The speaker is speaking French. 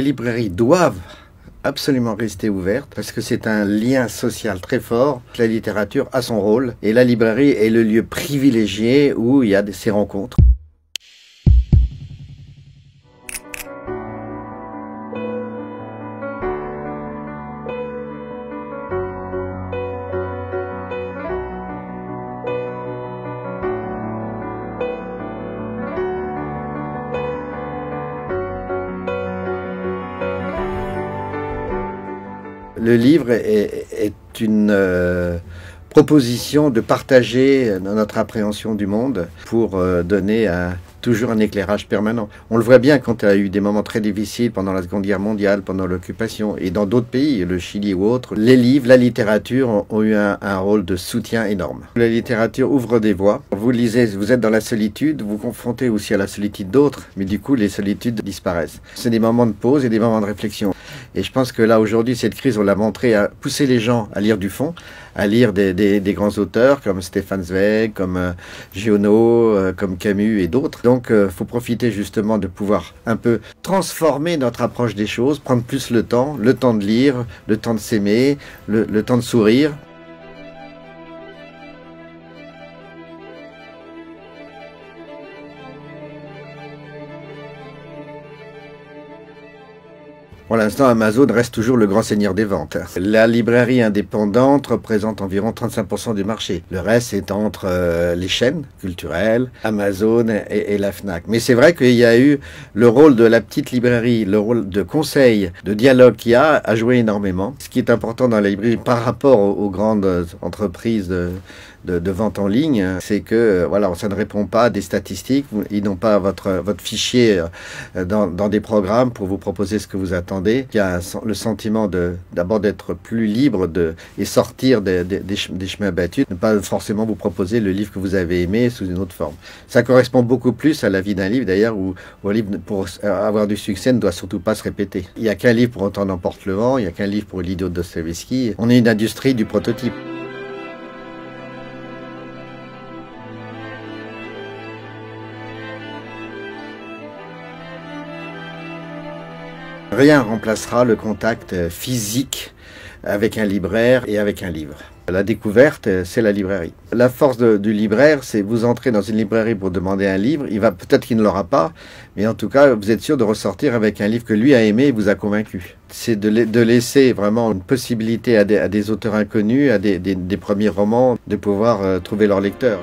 Les librairies doivent absolument rester ouvertes parce que c'est un lien social très fort. La littérature a son rôle et la librairie est le lieu privilégié où il y a ces rencontres. Le livre est une proposition de partager notre appréhension du monde pour donner toujours un éclairage permanent. On le voit bien quand il y a eu des moments très difficiles pendant la Seconde Guerre mondiale, pendant l'occupation et dans d'autres pays, le Chili ou autres. Les livres, la littérature ont eu un rôle de soutien énorme. La littérature ouvre des voies. Vous lisez, vous êtes dans la solitude, vous confrontez aussi à la solitude d'autres, mais du coup les solitudes disparaissent. C'est des moments de pause et des moments de réflexion. Et je pense que là aujourd'hui, cette crise, on l'a montré, à pousser les gens à lire du fond, à lire des grands auteurs comme Stefan Zweig, comme Giono, comme Camus et d'autres. Donc, il faut profiter justement de pouvoir un peu transformer notre approche des choses, prendre plus le temps de lire, le temps de s'aimer, le temps de sourire. Pour l'instant, Amazon reste toujours le grand seigneur des ventes. La librairie indépendante représente environ 35% du marché. Le reste, c'est entre les chaînes culturelles, Amazon et la Fnac. Mais c'est vrai qu'il y a eu le rôle de la petite librairie, le rôle de conseil, de dialogue qu'il y a joué énormément. Ce qui est important dans la librairie par rapport aux grandes entreprises de vente en ligne, c'est que voilà, ça ne répond pas à des statistiques, ils n'ont pas votre fichier dans des programmes pour vous proposer ce que vous attendez. Il y a le sentiment d'abord d'être plus libre et sortir des chemins battus, ne pas forcément vous proposer le livre que vous avez aimé sous une autre forme. Ça correspond beaucoup plus à la vie d'un livre d'ailleurs, où un livre pour avoir du succès ne doit surtout pas se répéter. Il n'y a qu'un livre pour Autant n'emporte le vent, il n'y a qu'un livre pour l'idiot de Dostoïevski. On est une industrie du prototype. Rien remplacera le contact physique avec un libraire et avec un livre. La découverte, c'est la librairie. La force du libraire, c'est vous entrez dans une librairie pour demander un livre, peut-être qu'il ne l'aura pas, mais en tout cas, vous êtes sûr de ressortir avec un livre que lui a aimé et vous a convaincu. C'est de laisser vraiment une possibilité à des auteurs inconnus, à des premiers romans, de pouvoir trouver leur lecteur.